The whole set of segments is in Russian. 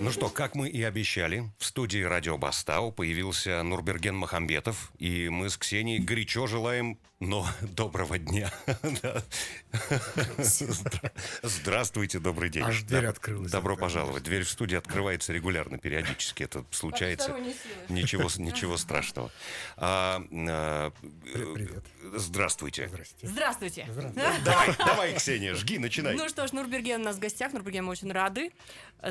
Ну что, как мы и обещали, в студии «Радио Бастау» появился Нурберген Махамбетов, и мы с Ксенией горячо желаем, но доброго дня. Да. Здравствуйте, добрый день. Аж дверь открылась. Добро пожаловать. Дверь в студии открывается регулярно, периодически. Это случается. Ничего страшного. Привет. Здравствуйте. Здравствуйте. Здравствуйте. Давай, Ксения, жги, начинай. Ну что ж, Нурберген у нас в гостях. Нурберген, мы очень рады.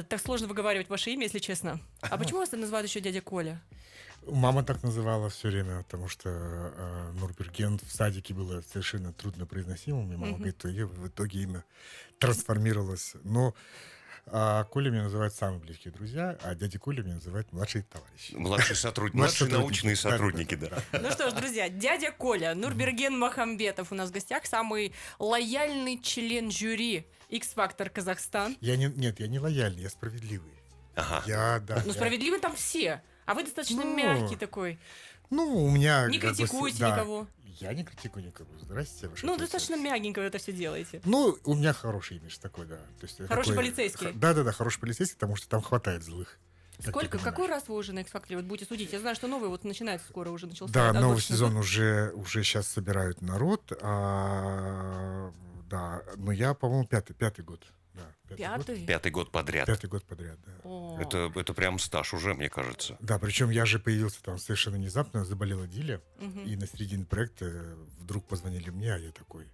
Так сложно выговаривать ваше имя, если честно. А почему вас называют еще дядя Коля? Мама так называла все время, потому что Нурберген в садике было совершенно трудно произносимым. И мама говорит, и в итоге имя трансформировалось. Но Коля меня называют самые близкие друзья, а дядя Коля меня называют младший товарищ. Младшие научные сотрудники, да. Ну что ж, друзья, дядя Коля, Нурберген Махамбетов у нас в гостях, самый лояльный член жюри X-Factor Казахстан. Я не лояльный, я справедливый. Ага. Ну, справедливы там все, а вы достаточно мягкий такой. Ну, у меня... Не критикуете никого. Я не критикую никого. Здрасте. Ну, достаточно мягенько вы это все делаете. Ну, у меня хороший имидж такой, да. То есть хороший полицейский. Да, хороший полицейский, потому что там хватает злых. Какой раз вы уже на X-Factor вот будете судить? Я знаю, что новый вот начинается скоро, уже начался. Да, новый сезон уже сейчас собирают народ. Да, но я, по-моему, пятый год. Да, Пятый год подряд. Пятый год подряд, да. Это прям стаж уже, мне кажется. Да, причем я же появился там совершенно внезапно, заболела Диля, и на середине проекта вдруг позвонили мне, а я такой...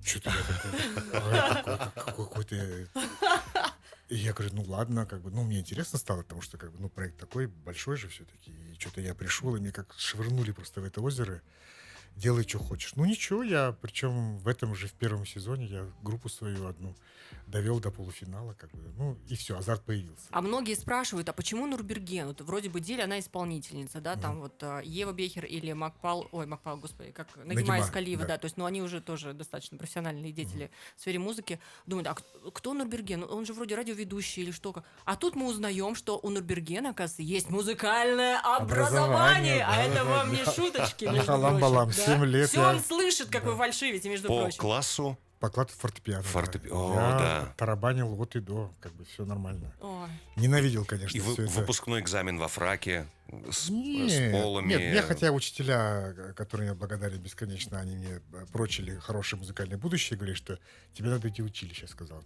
Что-то я такой... Какой-то... И я говорю, ну ладно, мне интересно стало, потому что проект такой большой же все-таки. И что-то я пришел, и мне как швырнули просто в это озеро. Делай, что хочешь. Ну ничего, причем в этом же, в первом сезоне, я группу свою одну довел до полуфинала, и все, азарт появился. А многие спрашивают, а почему Нурберген? Вот вроде бы Диля, она исполнительница, да, там вот Ева Бехер или Макпал, господи, как Нагима Искалиева, да, то есть, они уже тоже достаточно профессиональные деятели в сфере музыки. Думают, а кто Нурберген? Он же вроде радиоведущий или что? А тут мы узнаем, что у Нурбергена, оказывается, есть музыкальное образование, а это вам не шуточки, между прочим. 7 лет. Все он слышит, как вы фальшивите, между прочим. По классу? По классу фортепиано. Да. Тарабанил от и до, все нормально. Ой. Ненавидел, конечно, и все это. Выпускной экзамен во фраке с полами. Нет, мне хотя учителя, которые я благодарен бесконечно, они мне прочили хорошее музыкальное будущее, говорили, что тебе надо идти в училище, я сказал.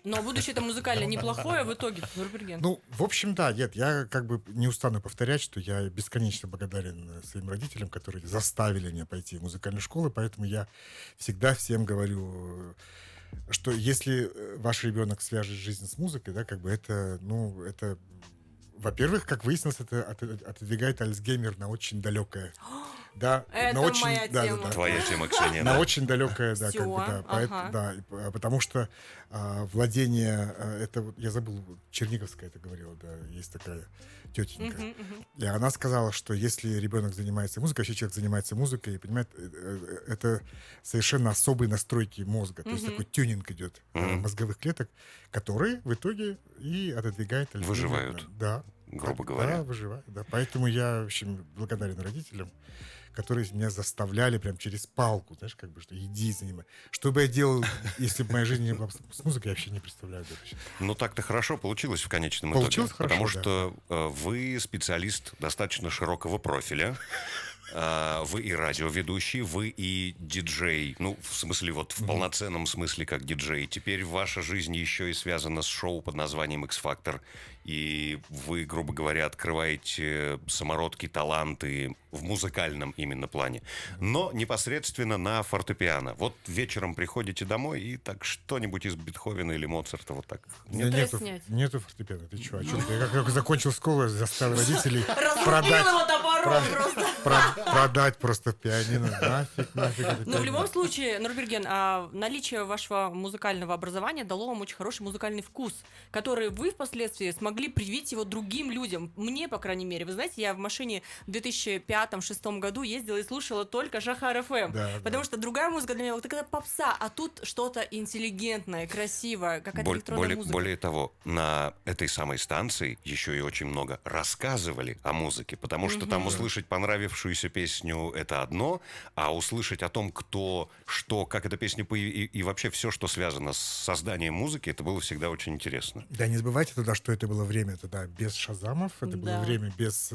Но будущее-то музыкальное неплохое в итоге, Нурберген. Ну, в общем, да, нет, я не устану повторять, что я бесконечно благодарен своим родителям, которые заставили меня пойти в музыкальную школу, поэтому я всегда всем говорю, что если ваш ребенок свяжет жизнь с музыкой, да, это, во-первых, как выяснилось, это отодвигает Альцгеймер на очень далекое. Да, это на очень, моя тема. Да. Твоя тема, Ксения. На очень далекое, да, Всё, потому что владение, это я забыл, Черниговская это говорила, да, есть такая тетенька. И она сказала, что если ребенок занимается музыкой, вообще человек занимается музыкой, понимает, это совершенно особые настройки мозга, то есть такой тюнинг идет мозговых клеток, которые в итоге и отодвигают. Выживают. Да. Грубо говоря. Да, выживают. Да. Поэтому я, в общем, благодарен родителям, которые меня заставляли прям через палку, знаешь, что иди занимай. Что бы я делал, если бы моя жизнь не была с музыкой, я вообще не представляю. Ну, так-то хорошо получилось в конечном итоге. Получилось хорошо, потому что вы специалист достаточно широкого профиля. Вы и радиоведущий, вы и диджей. Ну, в смысле, в полноценном смысле, как диджей. Теперь ваша жизнь еще и связана с шоу под названием X-Factor. И вы, грубо говоря, открываете самородки, таланты в музыкальном именно плане. Но непосредственно на фортепиано. Вот вечером приходите домой и так что-нибудь из Бетховена или Моцарта вот так. Нету фортепиано. Ты что? О чем ты? Я как закончил школу, заставил родителей продать просто пианино. Нафиг. Но в любом случае, Нурберген, наличие вашего музыкального образования дало вам очень хороший музыкальный вкус, который вы впоследствии смогли привить его другим людям. Мне, по крайней мере. Вы знаете, я в машине 2005 95-6 году ездила и слушала только Шахар ФМ. Да, Потому да. что другая музыка для меня вот такая попса, а тут что-то интеллигентное, красивое, какая-то электронная музыка. Более того, на этой самой станции еще и очень много рассказывали о музыке, потому что там услышать понравившуюся песню — это одно, а услышать о том, кто, что, как эта песня и вообще все, что связано с созданием музыки, это было всегда очень интересно. Да, не забывайте тогда, что это было время тогда без шазамов, это было Да. время без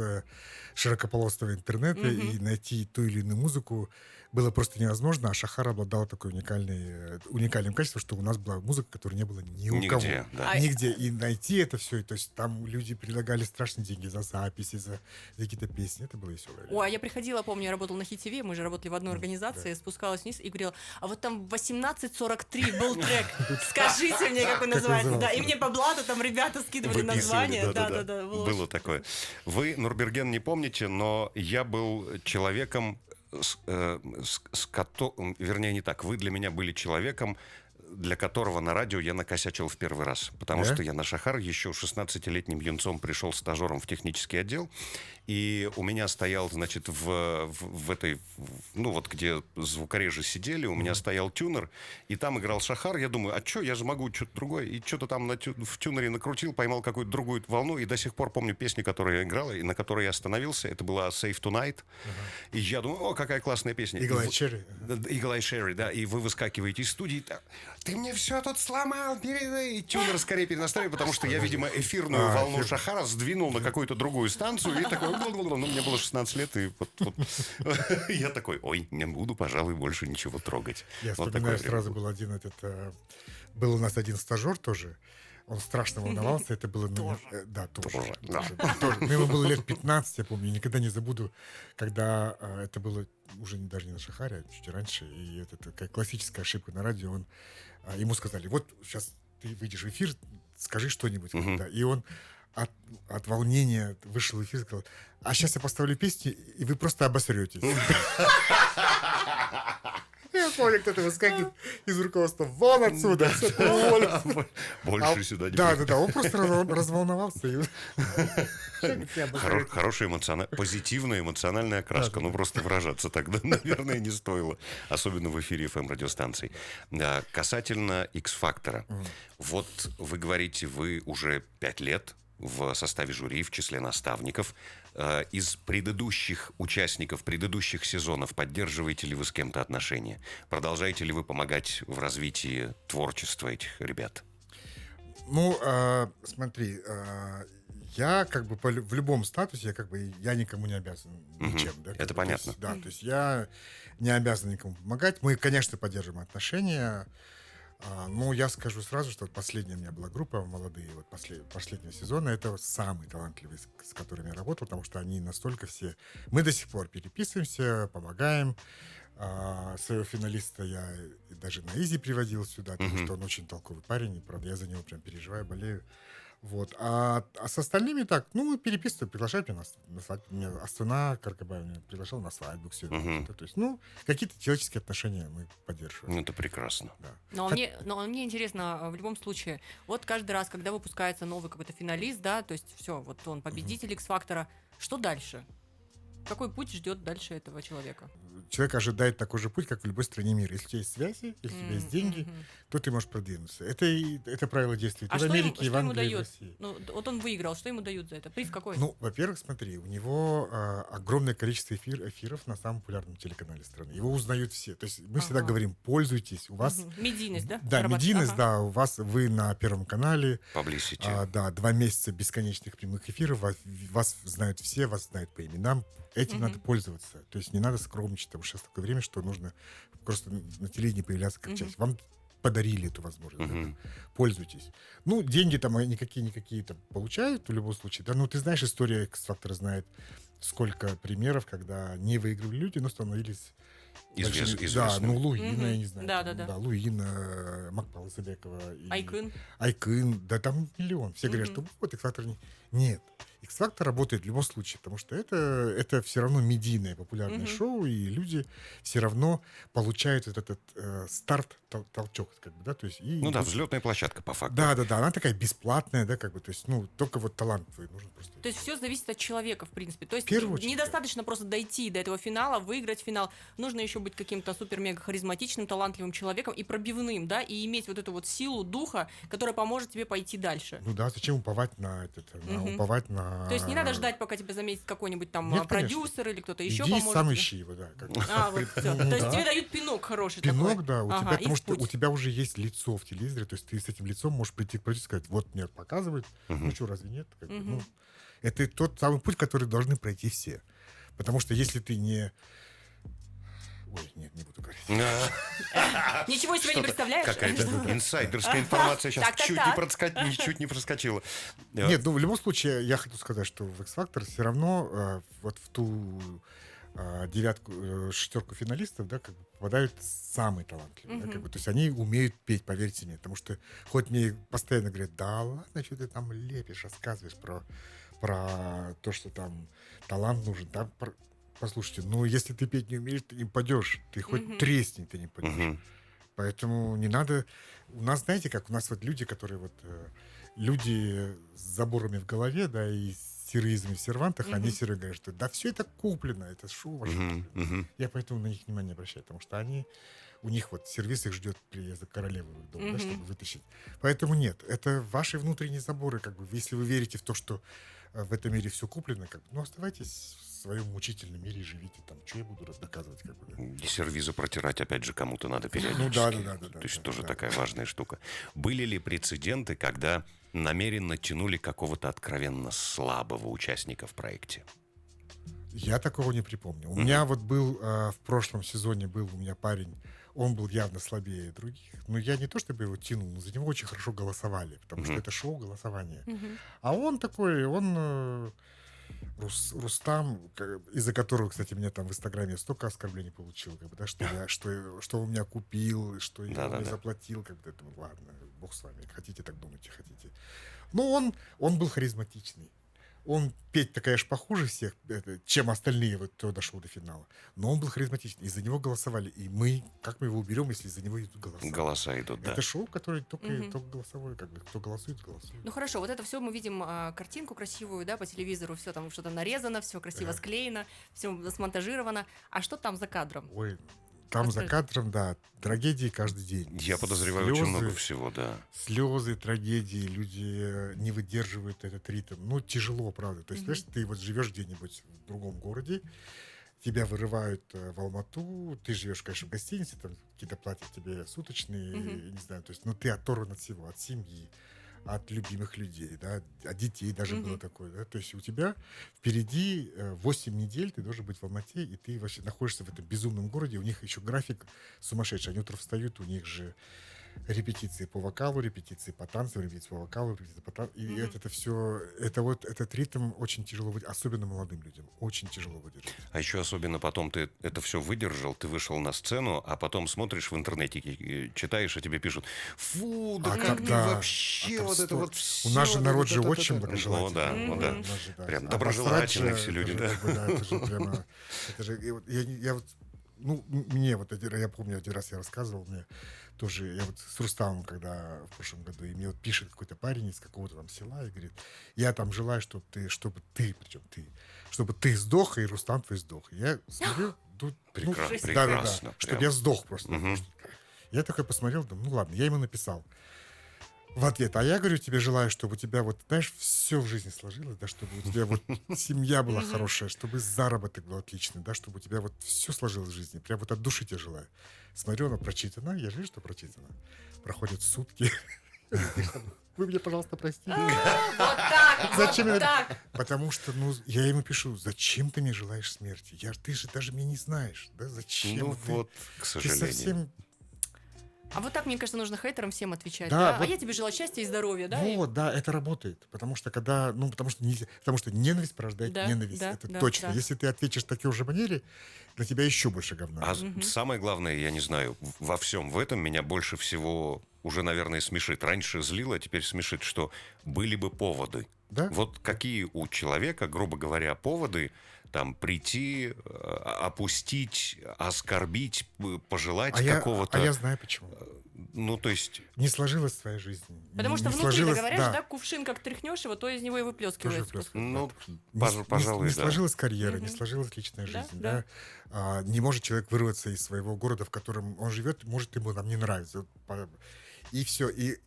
широкополосного интернета, и найти ту или иную музыку было просто невозможно, а Шахар обладал такой уникальным качеством, что у нас была музыка, которой не было ни у кого. Нигде, да. Нигде. И найти это все, то есть там люди предлагали страшные деньги за записи, за какие-то песни, это было веселое. Ой, а я приходила, помню, я работала на Хит-ТВ, мы же работали в одной организации, спускалась вниз и говорила, а вот там 1843 был трек, скажите мне, как он называется. Да, и мне по блату там ребята скидывали Выписывали, название. да-да-да. Было Было очень такое. Вы, Нурберген, не помните, но я был человеком, вернее, не так. Вы для меня были человеком, для которого на радио я накосячил в первый раз. Потому Да? что я на Шахар еще 16-летним юнцом пришел стажером в технический отдел. И у меня стоял, значит, в этой, ну вот где звукорежи сидели, у меня стоял тюнер, и там играл Шахар. Я думаю, а что, я же могу что-то другое. И что-то там в тюнере накрутил, поймал какую-то другую волну, и до сих пор помню песню, которую я играл, и на которой я остановился. Это была Save Tonight. И я думаю, о, какая классная песня. Eagle Eye Cherry. Eagle Eye Cherry, да. И вы выскакиваете из студии, ты мне все тут сломал, и тюнер скорее перенастроил, потому что я, видимо, эфирную волну Шахара сдвинул на какую-то другую станцию, и такой, ну, мне было 16 лет, и вот я такой, ой, не буду, пожалуй, больше ничего трогать. Я Вот вспоминаю, такое сразу время был у нас один стажер тоже, он страшно волновался, это было... Да, Тоже, тоже. да. Тоже. Ну, ему было лет 15, я помню, никогда не забуду, когда это было уже даже не на Шахаре, а чуть раньше, и это такая классическая ошибка на радио, ему сказали, вот сейчас ты выйдешь в эфир, скажи что-нибудь. Да. И он от волнения вышел в эфир и сказал, а сейчас я поставлю песню, и вы просто обосретесь. Я помню, кто-то выскакивает из руководства. Вон отсюда! Больше сюда не Да, он просто разволновался. Хорошая позитивная эмоциональная окраска. Ну, просто выражаться тогда, наверное, не стоило. Особенно в эфире FM-радиостанций. Касательно X-фактора. Вот вы говорите, вы уже 5 лет в составе жюри, в числе наставников. Из предыдущих участников, предыдущих сезонов поддерживаете ли вы с кем-то отношения? Продолжаете ли вы помогать в развитии творчества этих ребят? Ну, смотри, я как бы в любом статусе, я никому не обязан ничем. Да, это понятно. То есть я не обязан никому помогать. Мы, конечно, поддерживаем отношения. Ну, я скажу сразу, что последняя у меня была группа молодые, вот последнего сезона, это вот самые талантливые, с которыми я работал, потому что они настолько все... Мы до сих пор переписываемся, помогаем. Своего финалиста я даже на Изи приводил сюда, потому что он очень толковый парень, и, правда, я за него прям переживаю, болею. Вот. А с остальными так, ну, мы переписываем, приглашают меня на свадьбу. Меня Астана Каркабаев меня приглашал на свадьбу. Все, то есть, ну, какие-то человеческие отношения мы поддерживаем. Ну, это прекрасно. Да. Но мне интересно, в любом случае, вот каждый раз, когда выпускается новый какой-то финалист, да, то есть все, вот он победитель X-фактора, что дальше? Какой путь ждет дальше этого человека? Человек ожидает такой же путь, как в любой стране мира. Если у тебя есть связи, если у тебя есть деньги, то ты можешь продвинуться. Это правило действует и в Америке, и в Англии, и в России. Ну, вот он выиграл, что ему дают за это? Приз какой? Ну, во-первых, смотри, у него огромное количество эфиров на самом популярном телеканале страны. Его узнают все. То есть мы всегда говорим, пользуйтесь. У вас... Медийность, да? Да, медийность, да. Вы на Первом канале. Publicity. Да, 2 месяца бесконечных прямых эфиров. Вас знают все, вас знают по именам. Этим надо пользоваться. То есть не надо скромничать, потому что сейчас такое время, что нужно просто на телевидении появляться как часть. Вам подарили эту возможность. Да, пользуйтесь. Ну, деньги там никакие там получают в любом случае. Да, ну, ты знаешь, история X-фактора знает, сколько примеров, когда не выигрывали люди, но становились... Известными. Да, ну, Луина, я не знаю. Да. Луина, Макпал Забекова. Айкын. Айкын, да там миллион. Все говорят, что вот X-фактор... Нет. X-Factor работает в любом случае, потому что это все равно медийное популярное шоу, и люди все равно получают этот старт, толчок, как бы, да, то есть... Ну да, взлетная площадка, по факту. Да, она такая бесплатная, да, как бы, то есть, ну, только вот талант твой нужен просто. То есть все зависит от человека, в принципе. То есть очередь, недостаточно просто дойти до этого финала, выиграть финал. Нужно еще быть каким-то супер-мега харизматичным, талантливым человеком и пробивным, да, и иметь вот эту вот силу духа, которая поможет тебе пойти дальше. Ну да, зачем уповать на уповать на... То есть не надо ждать, пока тебя заметит какой-нибудь там Нет, продюсер или кто-то еще Иди поможет. сам тебе. ищи его, да. Как... Вот всё. Ну, То есть да. тебе дают пинок хороший Пинок, такой. да, у тебя, Ага, потому и в что путь. у тебя уже есть лицо в телевизоре, то есть ты с этим лицом можешь прийти к продюсеру и сказать, вот мне показывают, ну что, разве нет? Как бы, ну, это тот самый путь, который должны пройти все. Потому что если ты не... Ой, нет, не буду говорить. Ничего из себя не представляешь? Какая-то инсайдерская информация сейчас Так. чуть не проскочила. Нет, ну в любом случае, я хочу сказать, что в X-Factor все равно вот в ту шестерку финалистов, да, как бы попадают самые талантливые. Да, как бы, то есть они умеют петь, поверьте мне. Потому что хоть мне постоянно говорят, да ладно, что ты там лепишь, рассказываешь про то, что там талант нужен. Да, послушайте, ну если ты петь не умеешь, ты не пойдешь. Ты хоть тресни, ты не пойдешь. Поэтому не надо... У нас, знаете, как у нас вот люди, которые вот... люди с заборами в голове, да, и с сервизами в сервантах, они все равно говорят, что да все это куплено, это шоу ваше куплено. Я поэтому на них внимание не обращаю, потому что у них вот сервис их ждет приезда королевы в дом, да, чтобы вытащить. Поэтому нет, это ваши внутренние заборы, как бы, если вы верите в то, что в этом мире все куплено, как бы, ну, оставайтесь в своем мучительном мире и живите там. Что я буду доказывать, как бы, да? И сервизы протирать, опять же, кому-то надо периодически. Ну да. То есть тоже такая важная штука. Были ли прецеденты, когда намеренно тянули какого-то откровенно слабого участника в проекте? Я такого не припомню. У меня вот был в прошлом сезоне был у меня парень, он был явно слабее других, но я не то чтобы его тянул, но за него очень хорошо голосовали, потому что это шоу голосования. А он такой, Рустам, из-за которого, кстати, меня там в Инстаграме столько оскорблений получил, как бы, да, что он меня купил, что я мне заплатил, как бы, это, ладно, бог с вами, хотите так думайте, хотите. Но он был харизматичный. Он петь-то, конечно, похуже всех, чем остальные, вот, кто дошел до финала. Но он был харизматичный. И за него голосовали. И как мы его уберем, если за него идут голоса? Голоса идут, да. Это шоу, которое только голосовое. Как бы, кто голосует, голосует. Ну хорошо, вот это все мы видим картинку красивую, да, по телевизору, все там что-то нарезано, все красиво склеено, все смонтажировано. А что там за кадром? Ой, там за кадром, да, трагедии каждый день. Я подозреваю, очень много всего, да. Слезы, трагедии, люди не выдерживают этот ритм. Ну, тяжело, правда. То есть, знаешь, ты вот живешь где-нибудь в другом городе, тебя вырывают в Алмату, ты живешь, конечно, в гостинице, там какие-то платят тебе суточные, не знаю, то есть, ну, ты оторван от всего, от семьи, от любимых людей, да, от детей даже было такое, да, то есть у тебя впереди 8 недель ты должен быть в Алмате, и ты вообще находишься в этом безумном городе, у них еще график сумасшедший, они утром встают, у них же репетиции по вокалу, репетиции по танцам, репетиции по вокалу, репетиции по танцам, и это все, этот ритм очень тяжело выдержать, особенно молодым людям, очень тяжело выдержать. А еще особенно потом ты это все выдержал, ты вышел на сцену, а потом смотришь в интернете, читаешь, а тебе пишут, фу, да как ты вообще вот это вот все. У нас же народ же очень доброжелательный. О, да. Прям доброжелательные все люди, да. Это же прямо, я вот, ну, мне вот, я помню, один раз я рассказывал, мне тоже, я вот с Рустамом, когда в прошлом году, и мне вот пишет какой-то парень из какого-то там села и говорит, я там желаю, чтобы ты сдох, и Рустам твой сдох. Я смотрю, прекрасно. Чтобы я сдох просто. Я такой посмотрел, думаю, ну ладно, я ему написал в ответ, а я говорю, тебе желаю, чтобы у тебя вот, знаешь, все в жизни сложилось, да, чтобы у тебя вот семья была хорошая, чтобы заработок был отличный, да, чтобы у тебя вот все сложилось в жизни. Прям вот от души тебе желаю. Смотрю, оно прочитано, я же вижу, что прочитано. Проходят сутки. Вы мне, пожалуйста, простите. Вот так, Зачем вот я... так. Потому что, ну, я ему пишу, зачем ты мне желаешь смерти? Ты же даже меня не знаешь, да, зачем? Ну вот, к Ты сожалению. совсем... А вот так, мне кажется, нужно хейтерам всем отвечать. Да, Да? вот- А я тебе желаю счастья и здоровья, да? Вот, да, это работает. Потому что потому что ненависть порождает Да, ненависть. да, Это да, точно. да. Если ты ответишь в такой же манере, для тебя еще больше говна. А самое главное, я не знаю, во всем в этом меня больше всего уже, наверное, смешит. Раньше злило, а теперь смешит, что были бы поводы. Да? Вот какие у человека, грубо говоря, поводы там прийти, опустить, оскорбить, пожелать А какого-то... я знаю почему. Ну, то есть... Не сложилась твоя жизнь. Потому что не внутри, сложилась, говорят, да, да, кувшин как тряхнешь его, то из него и тоже выплескивается. происходит. Ну, Не пожалуй, не да. сложилась карьера, не Мгм. сложилась личная Да, жизнь, да. да. Не может человек вырваться из своего города, в котором он живет, может, ему там не нравится. И все. И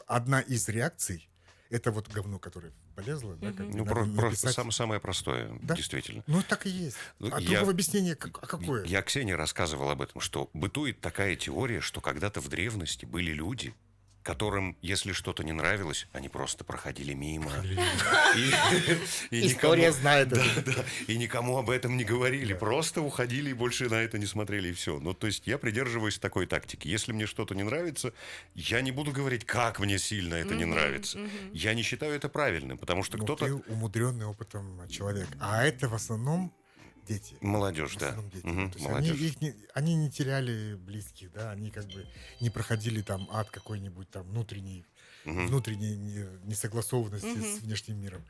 одна из реакций, это вот говно, которое полезло, да, как бы Ну, надо просто написать. самое простое, Да. действительно. Ну, так и есть. Ну, А я- другого объяснения какое? Я Ксении рассказывал об этом, что бытует такая теория, что когда-то в древности были люди, которым, если что-то не нравилось, они просто проходили мимо. И История никому- знает Да, это. да. И никому об этом не говорили. Да. Просто уходили и больше на это не смотрели, и все. Ну, то есть я придерживаюсь такой тактики. Если мне что-то не нравится, я не буду говорить, как мне сильно это не нравится. Я не считаю это правильным, потому что Ну, кто-то... ты умудренный опытом человек. А это в основном дети. Молодежь, В да. основном дети. Мгм, То есть молодежь. они не теряли близких, да, они как бы не проходили там ад какой-нибудь там внутренней несогласованности с внешним миром.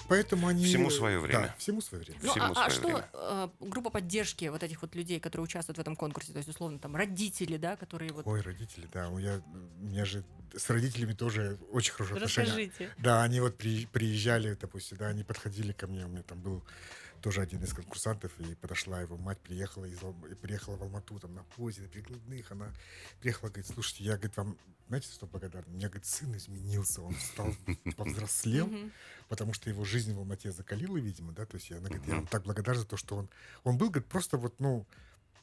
Поэтому они... Всему свое время. Да, всему свое время. Ну, Всему а свое что время. группа поддержки вот этих вот людей, которые участвуют в этом конкурсе, то есть, условно, там, родители, да, которые вот... Ой, родители, да. У меня же с родителями тоже очень хорошие отношения. Расскажите. Да, они вот приезжали, допустим, да, они подходили ко мне, у меня там был тоже один из конкурсантов, и подошла его мать, приехала в Алмату, там, на поезде, на перекладных, она приехала, говорит, слушайте, я, говорит, вам, знаете, что благодарна? У меня, говорит, сын изменился, он стал, повзрослел, потому что его жизнь в Алмате закалила, видимо, да, то есть она говорит, я вам так благодарна за то, что он был, говорит, просто вот, ну,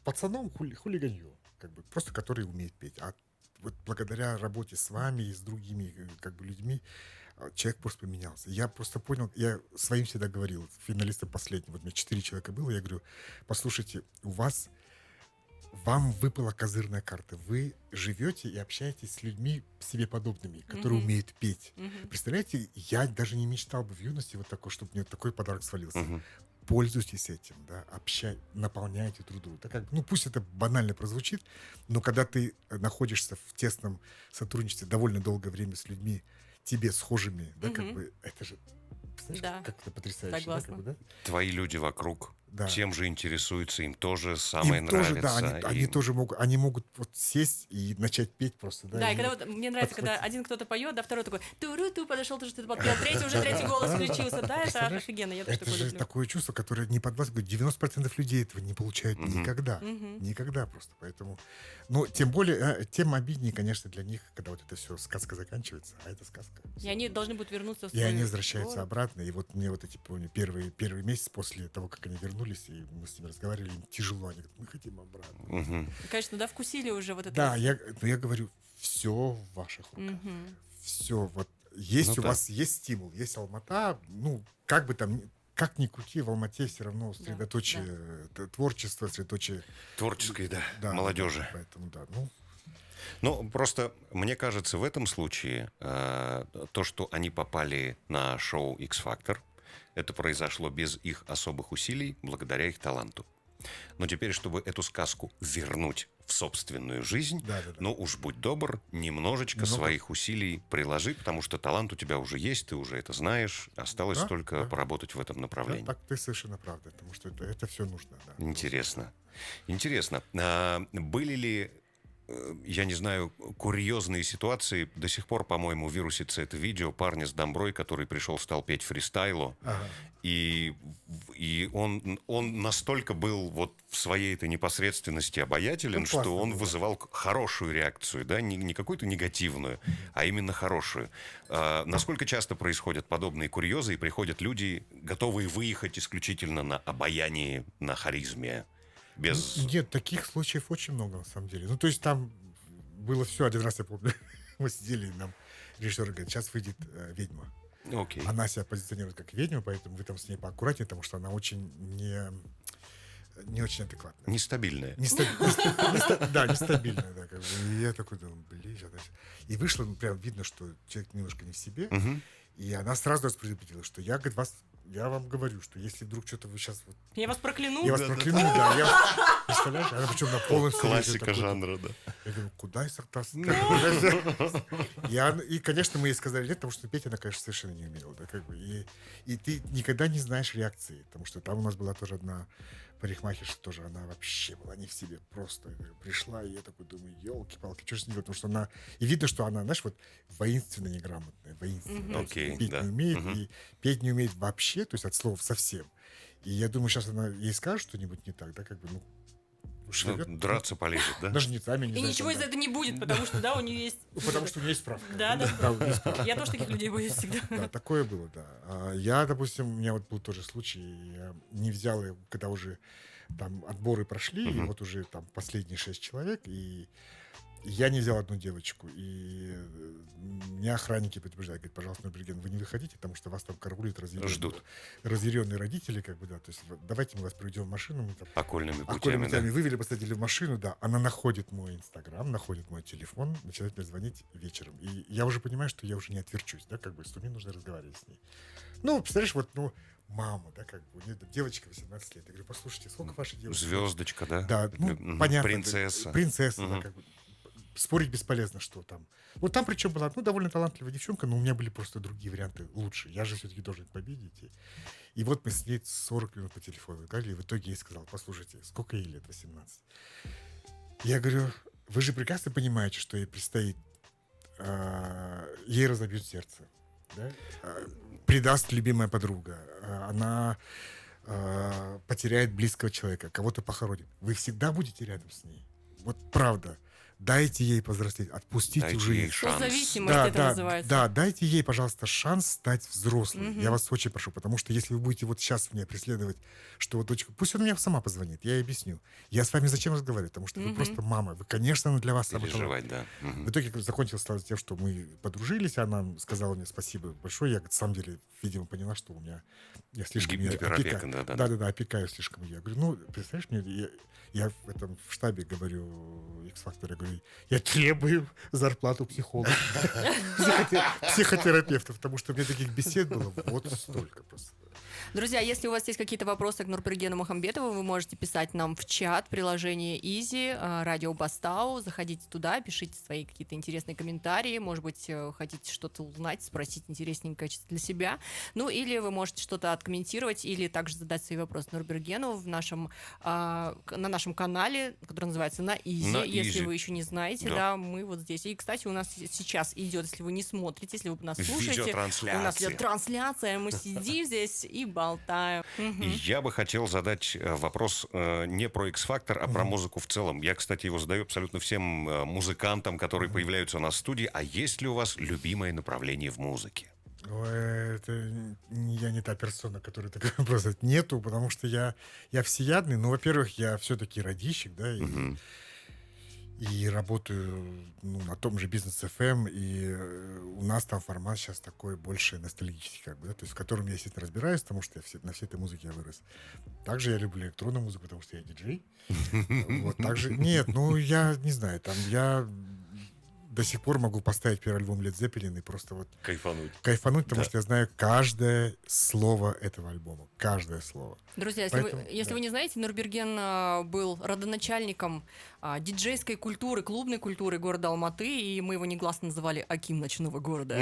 пацаном хулиганью, как бы, просто который умеет петь, а вот благодаря работе с вами и с другими как бы людьми человек просто поменялся. Я просто понял, я своим всегда говорил, финалистам последним, вот у меня 4 человека было, я говорю, послушайте, вам выпала козырная карта, вы живете и общаетесь с людьми себе подобными, которые умеют петь. Представляете, я даже не мечтал бы в юности вот такой, чтобы мне такой подарок свалился. Пользуйтесь этим, да, наполняйте друг друга. Так как, ну, пусть это банально прозвучит, но когда ты находишься в тесном сотрудничестве довольно долгое время с людьми, тебе схожими, да, как бы, это же, знаешь, Да. как это потрясающе, Согласна. да, как бы, да? Твои люди вокруг Да. тем же интересуются, им тоже самое Им тоже, нравится. да, они им- тоже могут вот сесть и начать петь просто, да. Да, и и- когда вот мне нравится, когда подхватить. один кто-то поет, да, второй такой туру-ту подошел, тоже что-то подпел, третий уже третий голос включился, да, это Представляешь? офигенно, я тоже Это такое же люблю. такое чувство, которое не под вас, говорит, 90% людей этого не получают никогда. Мгм. Никогда просто. Поэтому, ну, тем более, тем обиднее, конечно, для них, когда вот это все, сказка заканчивается, а это сказка. И они должны будут вернуться в И свой они возвращаются город. обратно. И вот мне вот эти, помню, первый месяц после того, как они вернулись, и мы с ними разговаривали, им тяжело. Они говорят, мы хотим обратно. Мгм. Конечно, да, вкусили уже вот это. Да, я говорю, все в ваших руках. Мгм. Все, вот есть Ну у да. вас, есть стимул, есть Алмата, ну, как бы там, как ни крути, в Алмате все равно средоточие творчества, средоточие Творческой, да, да, молодежи. да, поэтому, да, ну, Ну, просто мне кажется, в этом случае то, что они попали на шоу X-Factor, это произошло без их особых усилий, благодаря их таланту. Но теперь, чтобы эту сказку вернуть в собственную жизнь, Да. ну уж будь добр, немножечко Немного. своих усилий приложи, потому что талант у тебя уже есть, ты уже это знаешь, осталось Да, только да. поработать в этом да, направлении. так ты совершенно прав, да, потому что это все нужно, да. Интересно. Интересно. Были ли, я не знаю, курьезные ситуации? До сих пор, по-моему, вирусится это видео парня с домброй, который пришел, стал петь фристайлу. Ага. И он настолько был вот в своей этой непосредственности обаятелен, Ну, классно что он было. вызывал хорошую реакцию, да, не какую-то негативную, а именно хорошую. Насколько часто происходят подобные курьезы, и приходят люди, готовые выехать исключительно на обаянии, на харизме, без... Нет, таких случаев очень много, на самом деле. Ну, то есть там было все. Один раз, я помню, мы сидели, и нам режиссер говорит, сейчас выйдет ведьма. Окей. Она себя позиционирует как ведьма, поэтому вы там с ней поаккуратнее, потому что она очень не очень адекватная. Нестабильная. Нестабильная, да, как бы. И я такой думаю, блин, что дальше? И вышло, ну, прям видно, что человек немножко не в себе. Мгм. И она сразу нас предупредила, что я, говорит, вас я вам говорю, что если вдруг что-то вы сейчас... Вот, Я вас прокляну? я вас прокляну, да. Представляешь? Она причем на полном серьезе Классика такой. жанра, да. Я говорю, куда из сортаса? И, конечно, мы ей сказали нет, потому что петь она, конечно, совершенно не умела. Да, как бы. И ты никогда не знаешь реакции, потому что там у нас была тоже одна парикмахерша, тоже она вообще была не в себе. Просто пришла, и я такой думаю, елки-палки, что же с ней делать? Потому что она... И видно, что она, знаешь, вот воинственно неграмотная, воинственно. Окей, Петь да. не умеет, и петь не умеет вообще, то есть от слов совсем. И я думаю, сейчас она ей скажет что-нибудь не так, да, как бы, ну, шлепет. Драться полезет, да? Ножницами, не И знаю, ничего там, из да. этого не будет, потому что, да, у нее есть... Ну, потому что у нее есть справка. Да, да. Да, у нее есть справка. Я тоже таких людей боюсь всегда. Да, такое было, да. Я, допустим, у меня вот был тоже случай, я не взял, когда уже там отборы прошли, и вот уже там последние 6 человек, и я не взял одну девочку, и меня охранники предупреждают, говорят, пожалуйста, Нурберген, вы не выходите, потому что вас там караулят Ждут. разъяренные родители, как бы, да, то есть давайте мы вас приведем в машину, мы там Окольными окольными путями, путями да. вывели, посадили в машину, да. Она находит мой Инстаграм, находит мой телефон, начинает мне звонить вечером. И я уже понимаю, что я уже не отверчусь, да, как бы, что мне нужно разговаривать с ней. Ну, представляешь, вот, ну, мама, да, как бы, у нее девочка 18 лет. Я говорю, послушайте, сколько вашей девочки? Звездочка, да? Да, ну, Мгм. понятно. Принцесса. Принцесса, да, Мгм. как бы. Спорить бесполезно, что там. Вот там причем была, ну, довольно талантливая девчонка, но у меня были просто другие варианты лучше. Я же все-таки должен победить. И вот мы с ней 40 минут по телефону играли, и в итоге я ей сказал, послушайте, сколько ей лет? 18. Я говорю, вы же прекрасно понимаете, что ей предстоит, ей разобьют сердце, да? Предаст любимая подруга, она потеряет близкого человека, кого-то похоронит. Вы всегда будете рядом с ней. Вот правда. Дайте ей повзрослеть, отпустите Дайте уже ей их. шанс. Созависимость это называется. Да, дайте ей, пожалуйста, шанс стать взрослой. Я вас очень прошу, потому что если вы будете вот сейчас меня преследовать, что вот дочка, пусть она мне сама позвонит, я ей объясню. Я с вами зачем разговаривать? Потому что вы просто мама. Вы, конечно, она для вас самая талантливая. Переживать, да. Мгм. В итоге закончилось тем, что мы подружились, она сказала мне спасибо большое. Я, на самом деле, видимо, поняла, что у меня я слишком её Гиперопека, опекаю. да. Да, опекаю слишком ее. Я говорю, ну, представляешь, мне, я в штабе говорю, X-Factor, я говорю, я требую зарплату психологов, психотерапевтов, потому что у меня таких бесед было вот столько просто. Друзья, если у вас есть какие-то вопросы к Нурбергену Мухамбетову, вы можете писать нам в чат приложение Easy, радио Бастау. Заходите туда, пишите свои какие-то интересные комментарии. Может быть, хотите что-то узнать, спросить интересненькое чисто для себя. Ну, или вы можете что-то откомментировать, или также задать свои вопросы Нурбергену на нашем канале, который называется «На Easy». На Если Easy. вы еще не знаете, Да. да, мы вот здесь. И, кстати, у нас сейчас идет, если вы не смотрите, если вы нас слушаете, Видеотрансляция. у нас идет трансляция, мы сидим здесь и болтаем. И я бы хотел задать вопрос не про X-Factor, а про музыку в целом. Я, кстати, его задаю абсолютно всем музыкантам, которые появляются у нас в студии. А есть ли у вас любимое направление в музыке? Ой, я не та персона, которая такой вопрос задает. Нету, потому что я всеядный. Ну, во-первых, я все-таки радищик, да, и работаю на том же бизнес FM, и у нас там формат сейчас такой больше ностальгический, как бы, да, то есть в котором я, естественно, разбираюсь, потому что на всей этой музыке я вырос. Также я люблю электронную музыку, потому что я диджей. Вот, также, нет, ну, я не знаю, там, я до сих пор могу поставить первый альбом Led Zeppelin и просто вот кайфануть, потому что я знаю каждое слово этого альбома. Каждое слово. Друзья, если вы не знаете, Нурберген был родоначальником диджейской культуры, клубной культуры города Алматы, и мы его негласно называли Аким ночного города.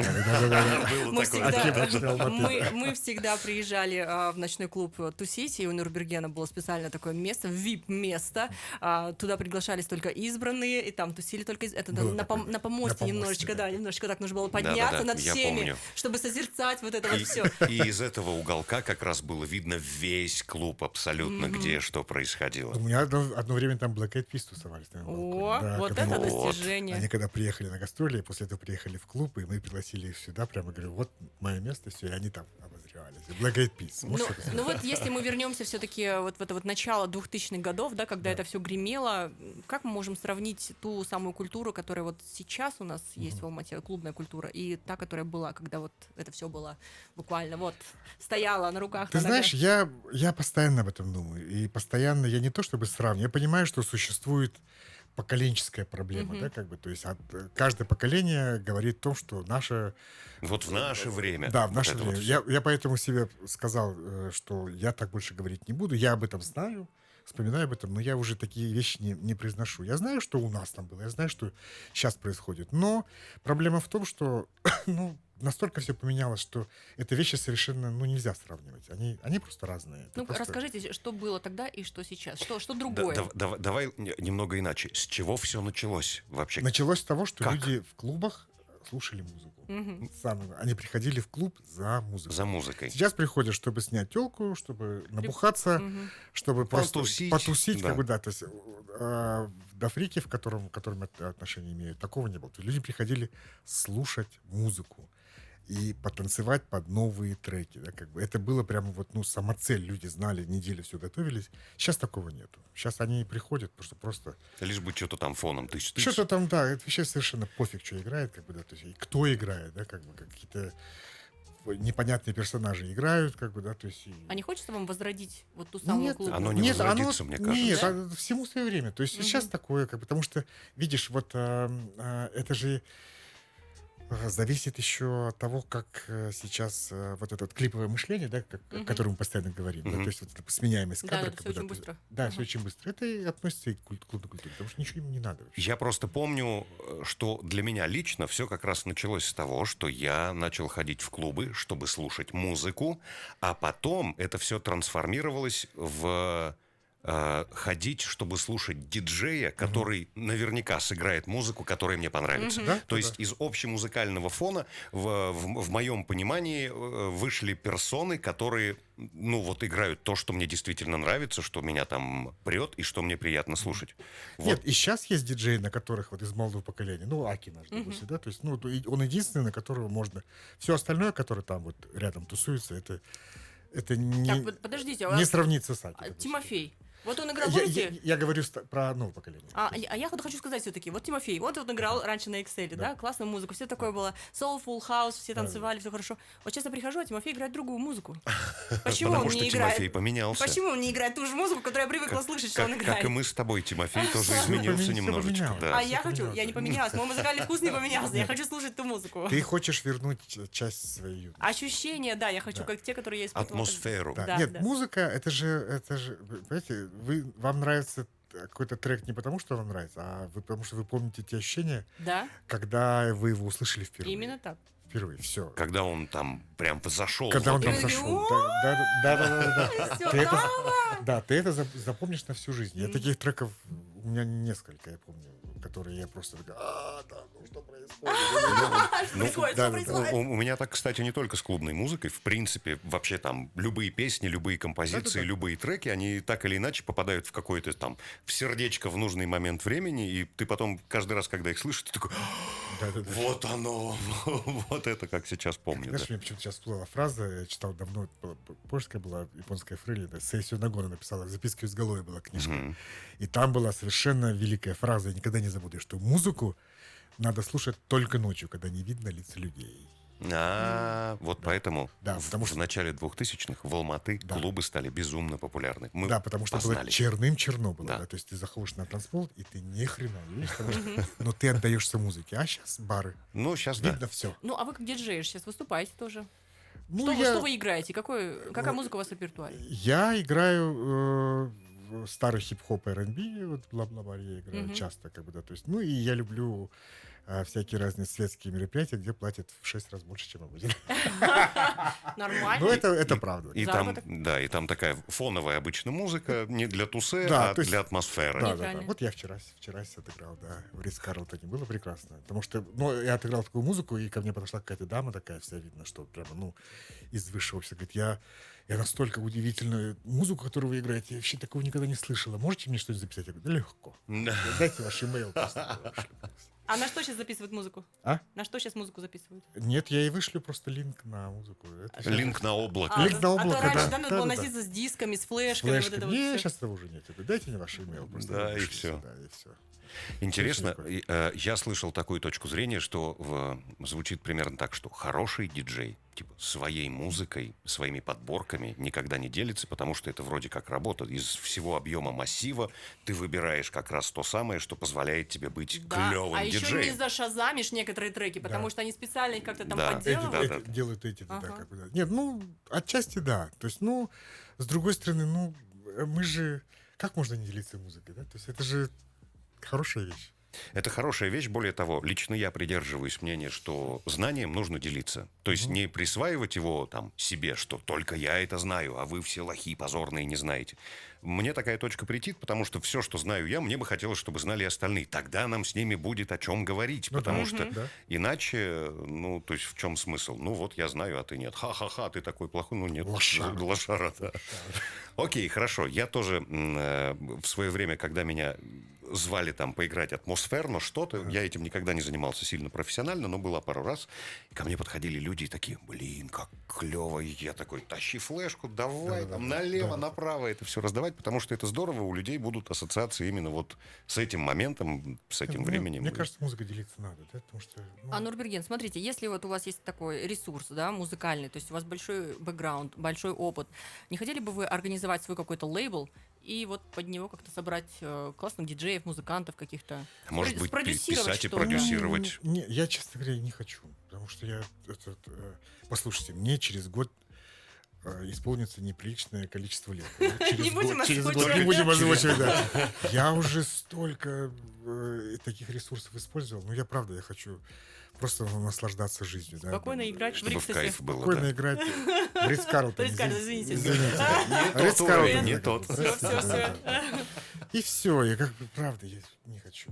Мы всегда приезжали в ночной клуб тусить, и у Нурбергена было специально такое место, VIP-место. Туда приглашались только избранные, и там тусили только... Это на помосте немножечко, да, немножечко так нужно было подняться над всеми, чтобы созерцать вот это вот все. И из этого уголка как раз было видно весь клуб абсолютно, где что происходило. У меня одно время там Black Eyed Peas тусовались. О, вот это достижение. Они когда приехали на гастроли, после этого приехали в клуб, и мы пригласили их сюда, прямо говорю, вот мое место, все, и они там обозревались. Black Eyed Peas. Ну вот если мы вернемся все-таки вот в это вот начало 2000-х годов, да, когда это все гремело, как мы можем сравнить ту самую культуру, которая вот сейчас у нас есть в Алмате, клубная культура, и та, которая была, когда вот это все было буквально вот стояло на руках? Ты знаешь, я постоянно об этом думаю, и постоянно, я не то чтобы сравниваю, я понимаю, что существует поколенческая проблема, да, как бы, то есть каждое поколение говорит о том, что наше... Вот в наше время. Да, в вот наше это время. вот всё. Я поэтому себе сказал, что я так больше говорить не буду, я об этом знаю, вспоминаю об этом, но я уже такие вещи не произношу. Я знаю, что у нас там было, я знаю, что сейчас происходит, но проблема в том, что, ну, настолько все поменялось, что это вещи совершенно, ну, нельзя сравнивать. Они просто разные. Это Ну, просто- расскажите, что было тогда и что сейчас? Что Да- другое? давай немного иначе. С чего все началось вообще? Началось с того, что Как? люди в клубах слушали музыку. Мгм. Они приходили в клуб за музыкой. За музыкой. Сейчас приходят, чтобы снять телку, чтобы набухаться, Мгм. чтобы просто Потусить, потусить, да. как бы, да. То есть до фрики, к которым это отношение имеют, такого не было. То есть люди приходили слушать музыку и потанцевать под новые треки. Да, как бы. Это было прямо вот, ну, самоцель. Люди знали, неделю все готовились. Сейчас такого нету. Сейчас они приходят просто Лишь бы что-то там фоном тысяч. что-то там, да, это вообще совершенно пофиг, что играет, как бы, да, то есть, и кто играет, да, как бы, какие-то непонятные персонажи играют, как бы, да, то есть... А не хочется вам возродить вот ту самую Нет, клубную? Оно не нет, возродится, мне кажется. Нет, Да? всему свое время. То есть сейчас такое, как бы, потому что, видишь, вот это же зависит еще от того, как сейчас вот это вот клиповое мышление, да, о котором мы постоянно говорим, да, то есть вот эта сменяемость Да, кадра. это как всё бы, да, очень то есть- быстро. Да, Ага. все очень быстро. Это и относится и к клубной культуре, потому что ничего им не надо вообще. Я просто помню, что для меня лично все как раз началось с того, что я начал ходить в клубы, чтобы слушать музыку, а потом это все трансформировалось в ходить, чтобы слушать диджея, который наверняка сыграет музыку, которая мне понравится. Да, То да, есть из общемузыкального фона в моем понимании вышли персоны, которые, ну вот, играют то, что мне действительно нравится, что меня там прет и что мне приятно слушать. Вот. Нет, и сейчас есть диджеи, на которых вот из молодого поколения, ну, Аки наш, допустим, да, то есть, ну, он единственный, на которого можно... Все остальное, которое там вот рядом тусуется, это не, Так, подождите, не сравнится с Аки. допустим. Тимофей. Вот он играл, Я, помните? я говорю про новое поколение. А я вот хочу сказать все-таки, вот Тимофей, вот он играл раньше на Excel, да, классная музыка, все такое было, soulful house, все танцевали, все хорошо. Вот сейчас я прихожу, а Тимофей играет другую музыку. Почему Потому он что не Тимофей играет? поменялся. Почему он не играет ту же музыку, которую я привыкла слышать, что он Как играет? и мы с тобой, Тимофей, тоже Всё изменился всё немножечко. поменялось. Да. А я хочу, поменялся. я не поменялась, мой музыкальный вкус не поменялся, я хочу слушать ту музыку. Ты хочешь вернуть часть своей юности. Ощущения, да, я хочу как те, которые я испытывала. Атмосферу. Да. Да, Нет, да. музыка, это же, понимаете, вам нравится какой-то трек не потому, что вам нравится, а потому что вы помните те ощущения, Да, когда вы его услышали впервые. именно так. Впервые, все. Когда он там прям зашел. Когда он вот там И это. такие, зашел. «О, Да. всё, Ты это, Дава!» да, ты это запомнишь на всю жизнь. Я таких треков у меня несколько, я помню, которые я просто такой, да, ну что происходит? Что происходит? да, Что да, да. происходит? У меня так, кстати, не только с клубной музыкой. В принципе, вообще там любые песни, любые композиции, Да-да-да. любые треки, они так или иначе попадают в какое-то там в сердечко в нужный момент времени, и ты потом каждый раз, когда их слышишь, ты такой, Да-да-да. вот оно, вот это как сейчас помню. Знаешь, да. мне почему-то сейчас всплыла фраза, я читал давно, польская была, японская фрейли, да, Сейсю Нагона написала, записки из головы была книжка. И там была совершенно великая фраза, я никогда не забуду, что музыку надо слушать только ночью, когда не видно лиц людей. Вот поэтому Да, потому что- в начале 2000-х в Алматы Да. клубы стали безумно популярны. Мы Да, потому что было познали. черным-черно было, Да. да. То есть ты заходишь на танцпол, и ты ни хрена не видишь, потому что, но ты отдаешься музыке. А сейчас бары. Ну, сейчас да. Видно все. Ну, а вы как диджей сейчас выступаете тоже? Ну, Что вы играете? Какая музыка у вас в репертуаре? я играю старый хип-хоп R&B, вот бла-бла-бла, я играю часто, как бы, да. То есть, ну, и я люблю всякие разные светские мероприятия, где платят в 6 раз больше, чем обычно. Нормально? Ну, это правда. И там, Заработок. да, и там такая фоновая обычно музыка, не для тусе, Да, а то есть- для атмосферы. Да, да, да. Нейтрально. Вот я вчера отыграл, да, в Ридс Карлтоне. Было прекрасно. Потому что, ну, я отыграл такую музыку, и ко мне подошла какая-то дама такая, вся видно, что прямо, ну, из высшего общества. Говорит, я настолько удивительную музыку, которую вы играете, я вообще такого никогда не слышала. Можете мне что-нибудь записать? Я говорю, да легко. Да. Дайте ваш имейл. просто. А на что сейчас записывают музыку? А? На что сейчас музыку записывают? Нет, я ей вышлю просто линк на музыку. Это всё. Линк на облако. Линк на облако, а то раньше да. там надо было Да-да-да. носиться с дисками, с флешками, вот Флешка. это вот Не, всё. сейчас этого уже нет. Я говорю, дайте мне ваш имейл. Просто Да, я и вышлю всё. сюда, и все. Интересно, Очень я слышал такую точку зрения, что звучит примерно так, что хороший диджей типа, своей музыкой, своими подборками никогда не делится, потому что это вроде как работа. Из всего объема массива ты выбираешь как раз то самое, что позволяет тебе быть Да, клевым а еще диджеем. не зашазамишь некоторые треки, потому Да. что они специально их как-то там Да. подделывают. Да. Делают эти, да, Ага. как бы, да. Нет, ну, отчасти да. То есть, ну, с другой стороны, ну, мы же... Как можно не делиться музыкой, да? То есть это же хорошая вещь. Это хорошая вещь. Более того, лично я придерживаюсь мнения, что знанием нужно делиться. То есть не присваивать его там себе, что только я это знаю, а вы все лохи позорные не знаете. Мне такая точка претит, потому что все, что знаю я, мне бы хотелось, чтобы знали и остальные. Тогда нам с ними будет о чем говорить, Ну потому да. что Да. иначе, ну, то есть в чем смысл? Ну вот я знаю, а ты нет. Ха-ха-ха, ты такой плохой. Ну нет, Лошара. лошара, да. Окей, хорошо. Я тоже в свое время, когда меня звали там поиграть атмосферно что-то, я этим никогда не занимался сильно профессионально, но было пару раз. И ко мне подходили люди и такие, блин, как клево. И я такой, тащи флешку, давай Да-да-да. там налево, Да-да-да. направо это все раздавать, потому что это здорово, у людей будут ассоциации именно вот с этим моментом, с этим временем. Мне кажется, музыка делиться надо, да? Потому что... ну, А, Нурберген, смотрите, если вот у вас есть такой ресурс, да, музыкальный, то есть у вас большой бэкграунд, большой опыт, не хотели бы вы организовать свой какой-то лейбл и вот под него как-то собрать классных диджеев, музыкантов каких-то? Может быть, спродюсировать писать и что-то? продюсировать. Не, я, честно говоря, не хочу. Потому что я... послушайте, мне через год исполнится неприличное количество лет. Не будем через год озвучивать, не будем да? озвучивать, да. Я уже столько таких ресурсов использовал. Но я правда, я хочу просто наслаждаться жизнью. Да. Спокойно играть в Чтобы в Риксосе. кайф было, Спокойно да. играть. Ритц Карлтон. Ритц Карлтон, извините. Ритц тот Карлтон, уровень, не да, тот. как бы. Всё, всё, Да, да. И все, я как бы, правда, я не хочу.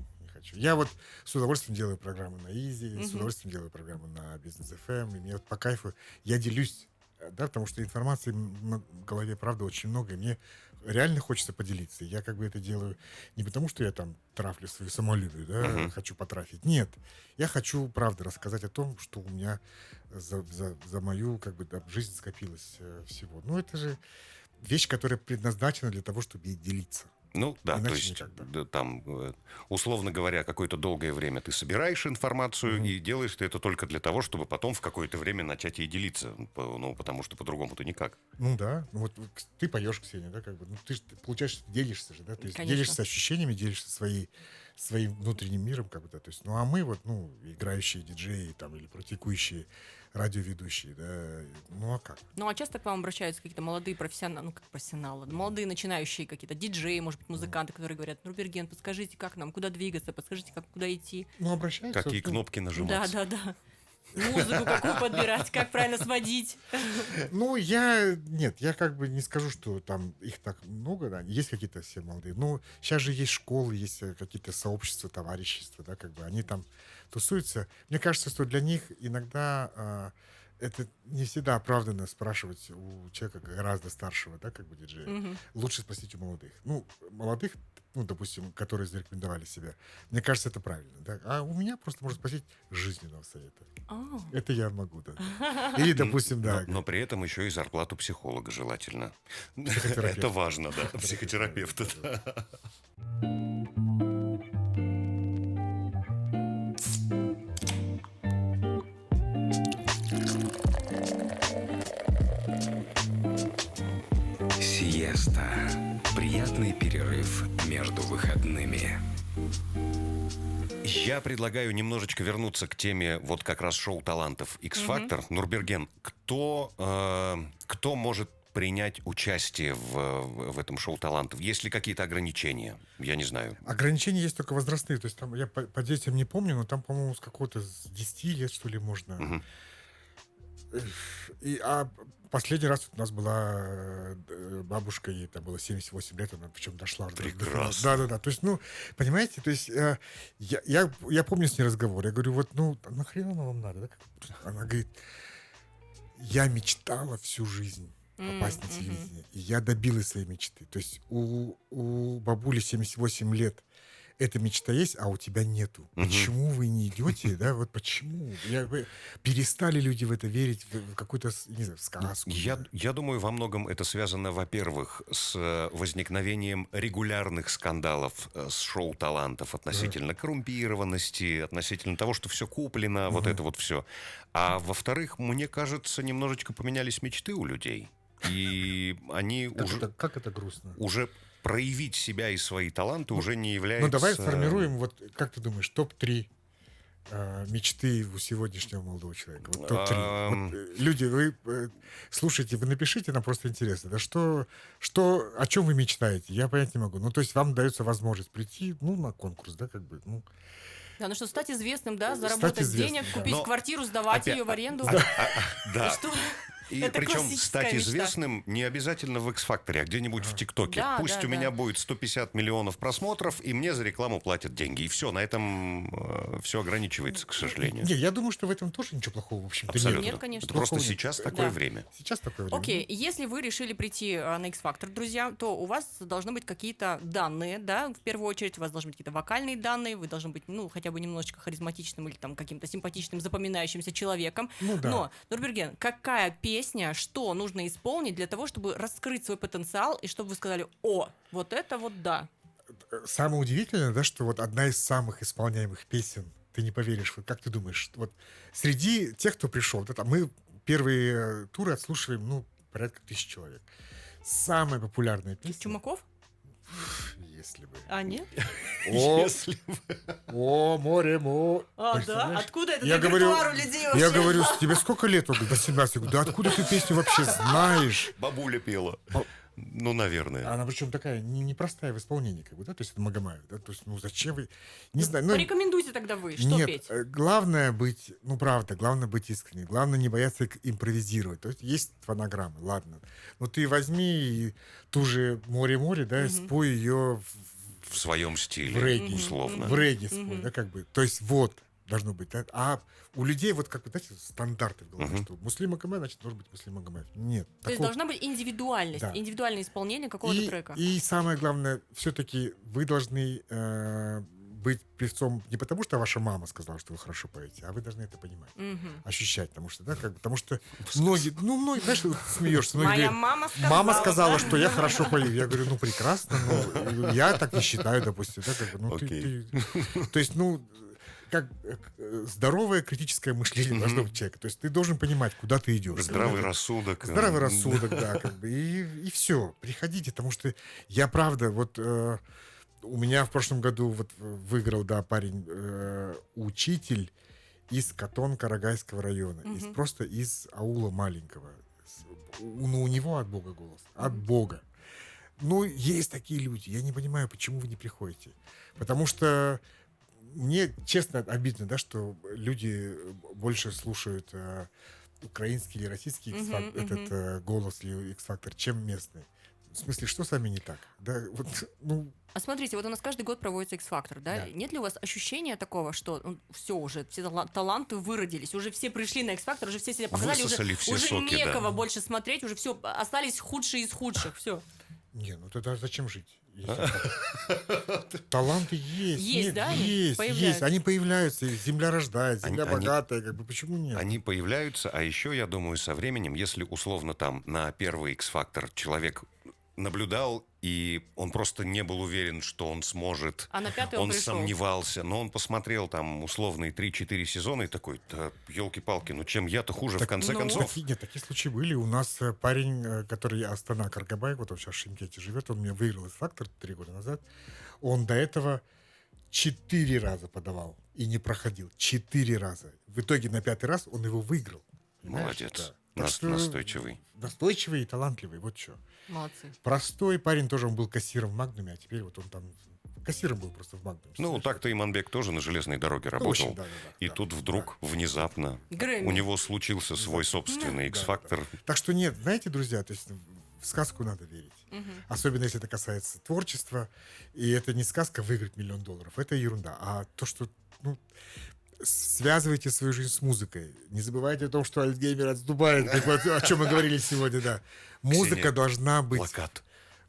Я вот с удовольствием делаю программы на Изи, с удовольствием делаю программы на Бизнес FM, и мне вот по кайфу, я делюсь, да, потому что информации в голове, правда, очень много, и мне реально хочется поделиться. Я как бы это делаю не потому, что я там трафлю свою самолюбие, да, хочу потрафить. Нет, я хочу, правда, рассказать о том, что у меня за мою, как бы, да, жизнь скопилось всего. Ну, это же вещь, которая предназначена для того, чтобы ей делиться. Ну да, Иначе то есть никак, да. да, там, условно говоря, какое-то долгое время ты собираешь информацию и делаешь ты это только для того, чтобы потом в какое-то время начать ей делиться. Ну, потому что по-другому-то никак. Ну да, ну вот ты поешь, Ксения, да, как бы, ну ты же, получаешь, делишься же, да, ты Конечно. делишься ощущениями, делишься своим внутренним миром, как бы, да, то есть, ну а мы вот, ну, играющие диджеи там или практикующие радиоведущие, да, ну а как? Ну, а часто к вам обращаются какие-то молодые профессионалы, ну, как профессионалы, молодые начинающие какие-то диджеи, может быть, музыканты, которые говорят, Нурберген, подскажите, как нам, куда двигаться, подскажите, как куда идти. Ну обращаются. Какие ну, кнопки Да, нажимать? да, да. Музыку какую подбирать, как правильно сводить. Ну, нет, я как бы не скажу, что там их так много, да, есть какие-то все молодые. Ну, сейчас же есть школы, есть какие-то сообщества, товарищества, да, как бы они там тусуются. Мне кажется, что для них иногда это не всегда оправданно спрашивать у человека гораздо старшего, да, как бы диджея. Лучше спросить у молодых. Ну, молодых, ну, допустим, которые зарекомендовали себя. Мне кажется, это правильно, да. А у меня просто можно спросить жизненного совета. А, Это я могу, да. Или, допустим, да. Но при этом еще и зарплату психолога желательно. Психотерапевта. Это важно, да. Психотерапевта, да. Сиеста. Приятный перерыв между выходными. Я предлагаю немножечко вернуться к теме вот как раз шоу талантов X-Factor. Нурберген, кто может принять участие в этом шоу талантов? Есть ли какие-то ограничения? Я не знаю. Ограничения есть только возрастные. То есть там, я по детям не помню, но там, по-моему, с какого-то с 10 лет, что ли, можно. А последний раз у нас была бабушка, ей там было 78 лет, она причем дошла. Прекрасно. Да. То есть, ну, понимаете, то есть я помню с ней разговор. Я говорю, вот, ну, нахрена оно вам надо? Да? Она говорит, я мечтала всю жизнь попасть на телевидение. И я добилась своей мечты. То есть у бабули 78 лет. эта мечта есть, а у тебя нету. Почему вы не идете, да, вот почему? Перестали люди в это верить, в какую-то, не знаю, сказку. Я думаю, во многом это связано, во-первых, с возникновением регулярных скандалов с шоу талантов относительно коррумпированности, относительно того, что все куплено, вот это вот все. А во-вторых, мне кажется, немножечко поменялись мечты у людей. И они Как это грустно. уже проявить себя и свои таланты уже не является... Ну, давай сформируем, вот, как ты думаешь, топ-3 мечты у сегодняшнего молодого человека. Вот топ-3. Вот, люди, вы слушайте, вы напишите, нам просто интересно. Да о чем вы мечтаете? Я понять не могу. Ну, то есть вам дается возможность прийти, ну, на конкурс, да, как бы, ну... Да, ну что, стать известным, да, заработать денег, да. купить Но квартиру, сдавать ее в аренду. Да. Что? И Это причем классическая стать мечта. известным не обязательно в X-Factor, а где-нибудь в ТикТоке. Да, Пусть да, у меня да. будет 150 миллионов просмотров, и мне за рекламу платят деньги. И все, на этом все ограничивается, к сожалению. Не, я думаю, что в этом тоже ничего плохого, в общем-то, Абсолютно. Нет, конечно. Это просто Плохого нет. сейчас такое Да. время. Сейчас такое время. Окей, если вы решили прийти на X-Factor, друзья, то у вас должны быть какие-то данные, да, в первую очередь у вас должны быть какие-то вокальные данные, вы должны быть, ну, хотя бы немножечко харизматичным или там каким-то симпатичным, запоминающимся человеком. Ну да. Но, Нурберген, какая песня, что нужно исполнить для того, чтобы раскрыть свой потенциал и чтобы вы сказали: о, вот это вот да. Самое удивительное, да, что вот одна из самых исполняемых песен, ты не поверишь, вот как ты думаешь, вот среди тех, кто пришел, вот это, мы первые туры отслушиваем, ну, порядка 1000 человек. Самая популярная песня... Чумаков? Если бы. А, нет? О, Если о, море, А, да? Представляешь? Откуда это Я говорю, репертуар у людей вообще? я говорю, тебе сколько лет? Он говорит, 18. Я говорю, да откуда ты песню вообще знаешь? бабуля пела. Ну, наверное. Она причем такая непростая в исполнении, как бы, да, то есть это Магомаев, да, то есть, ну, зачем вы, не знаю, ну, Порекомендуйте тогда вы, что нет, петь? главное быть, ну, правда, главное быть искренним, главное не бояться импровизировать, то есть есть фонограммы, ладно, но ты возьми и ту же «Море-море», да, и спой ее В своем стиле, в регги, условно. в регги спой, да, как бы, то есть вот, должно быть, да? А у людей вот как бы, знаете, стандарты в голове, что Муслим Магомаев, значит, должен быть Муслим Магомаев. Нет. То есть должна быть индивидуальность, Да. индивидуальное исполнение какого-то трека. И самое главное, все-таки вы должны быть певцом не потому, что ваша мама сказала, что вы хорошо поете, а вы должны это понимать, ощущать, потому что, да, как бы, потому что многие, знаешь, вот смеешься, многие Моя говорят, мама сказала, да? что я хорошо пою. Я говорю, ну прекрасно, ну, я так не считаю, допустим, да, как бы, ну Окей. то есть, ну, как здоровое критическое мышление должно быть у человека. То есть ты должен понимать, куда ты идешь. Здравый рассудок. Здравый рассудок, да, как бы. И все. Приходите, потому что я правда, вот у меня в прошлом году вот выиграл, да, парень, учитель из Катон-Карагайского района. Просто из аула маленького. Ну, у него от Бога голос. От Бога. Ну, есть такие люди. Я не понимаю, почему вы не приходите. Потому что мне, честно, обидно, да, что люди больше слушают украинский или российский голос или X-Factor, чем местный. В смысле, что с вами не так? Да, вот, ну... А смотрите, вот у нас каждый год проводится X-Factor, да? Да. Нет ли у вас ощущения такого, что все уже, все таланты выродились, уже все пришли на X-Factor, уже все себя показали, Высосали все уже соки, некого да. больше смотреть, уже все, остались худшие из худших, все. Не, ну тогда зачем жить? Таланты есть. Есть, нет, да, они есть, появляются? есть. Они появляются, и земля рождается, земля Они- богатая, как бы, почему нет? Они появляются, а еще, я думаю, со временем, если условно там на первый X-Factor человек наблюдал, и он просто не был уверен, что он сможет. А на пятый он пришел. Сомневался, но он посмотрел там условные 3-4 сезона и такой, да, елки-палки, ну чем я-то хуже в конце ну. концов. Такие случаи были. У нас парень, который Астана Каргабай, вот он сейчас в Шимкете живет, он меня выиграл из «Фактор» 3 года назад. Он до этого 4 раза подавал и не проходил. 4 раза. В итоге на 5-й раз он его выиграл. Понимаешь? Молодец. Да. Так что Настойчивый. Настойчивый и талантливый, вот что. Молодцы. Простой парень, тоже он был кассиром в «Магнуме», а теперь вот он там кассиром был просто в «Магнуме». Ну, так-то Иманбек тоже на железной дороге работал. общем, да. И тут вдруг, внезапно, Грэмми. у него случился свой собственный X-Factor. Так что нет, знаете, друзья, то есть в сказку надо верить. Особенно если это касается творчества. И это не сказка выиграть $1 миллион. Это ерунда. А то, что, ну, связывайте свою жизнь с музыкой. Не забывайте о том, что Альцгеймер отступает, как вот о чем мы говорили сегодня, да. Музыка Ксения, должна быть... Плакат.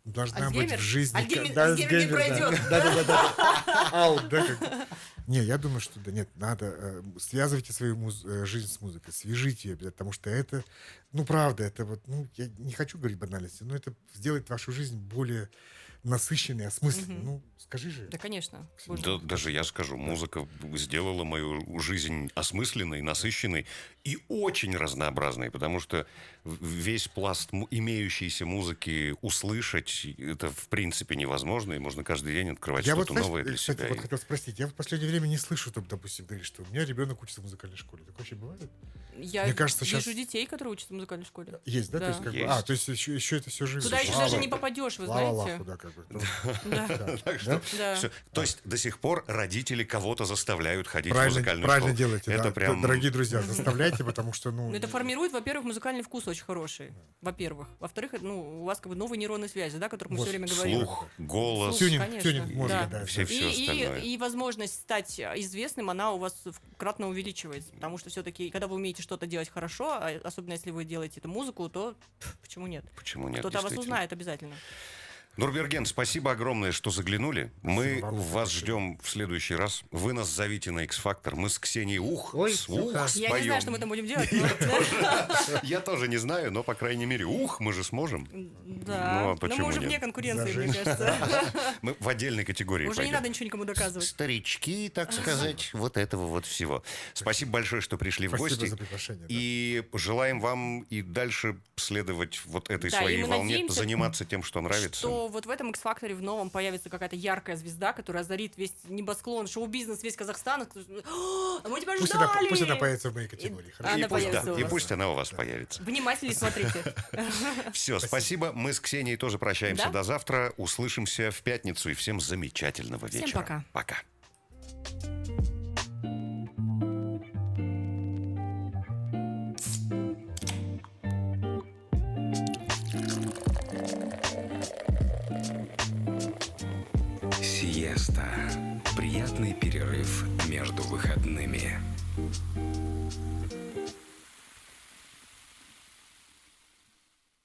должна быть Альцгеймер? в жизни... Альцгеймер- Да, Альцгеймер не Альцгеймер, да. пройдет. Да. Аут, да, как... Не, я думаю, что да нет, надо... связывайте свою жизнь с музыкой, свяжите ее, потому что это... Ну, правда, это вот... Ну, я не хочу говорить банальности, но это сделает вашу жизнь более насыщенной, осмысленной. Ну, скажи же. Да, конечно. Да, даже я скажу, музыка сделала мою жизнь осмысленной, насыщенной и очень разнообразной, потому что весь пласт имеющейся музыки услышать, это в принципе невозможно, и можно каждый день открывать Я вот, что-то знаешь, новое для кстати, себя. вот хотел спросить, я в последнее время не слышу, там, допустим, говорит, что у меня ребенок учится в музыкальной школе. Так вообще бывает? Я Мне кажется, вижу сейчас- детей, которые учатся в музыкальной школе. Есть, да? Да. То есть, как бы, Есть. то есть еще это все живо. Туда еще Слава- даже не попадешь, вы слава знаете. Аллаху, да, как бы. Да. Так что Да. всё. То есть до сих пор родители кого-то заставляют ходить в Правильно, музыкальную правильно школу. делаете, Это да. прям... Дорогие друзья, заставляйте, потому что, ну... Ну, это формирует, во-первых, музыкальный вкус очень хороший. Во-первых. Во-вторых, у вас как бы новые нейронные связи, да, о которых мы Вот все время говорим. Слух, голос. Слух, Тюнинг, конечно. тюнинг мозга, да. Все остальное. И возможность стать известным, она у вас кратно увеличивается. Потому что все-таки, когда вы умеете что-то делать хорошо, особенно если вы делаете эту музыку, то почему нет? Почему нет? Кто-то о вас действительно? узнает обязательно. Нурберген, спасибо огромное, что заглянули. Мы вам. вас ждем в следующий раз. Вы нас зовите на X-Factor. Мы с Ксенией Ой, споем. Я не знаю, что мы там будем делать. но- Я тоже не знаю, но, по крайней мере, мы же сможем. Да. Ну, а Но почему мы уже нет? вне конкуренции, За мне кажется. Мы в отдельной категории Уже не пойдем. надо ничего никому доказывать. Старички, так сказать, вот этого вот всего. Спасибо большое, что пришли в Спасибо гости. за приглашение. да. И желаем вам и дальше следовать вот этой Да, и своей мы волне, надеемся, заниматься тем, что нравится. Что вот в этом X-Factor в новом появится какая-то яркая звезда, которая озарит весь небосклон, шоу-бизнес, весь Казахстан. А мы тебя Пусть ждали! пусть она появится в моей категории. хорошо? Она И пусть, появится да, у и вас. пусть она у вас появится. Внимательнее смотрите. Все, спасибо. Мы с Ксенией тоже прощаемся Да? до завтра. Услышимся в пятницу. И всем замечательного Всем вечера. пока. Пока. Сиеста. Приятный перерыв между выходными.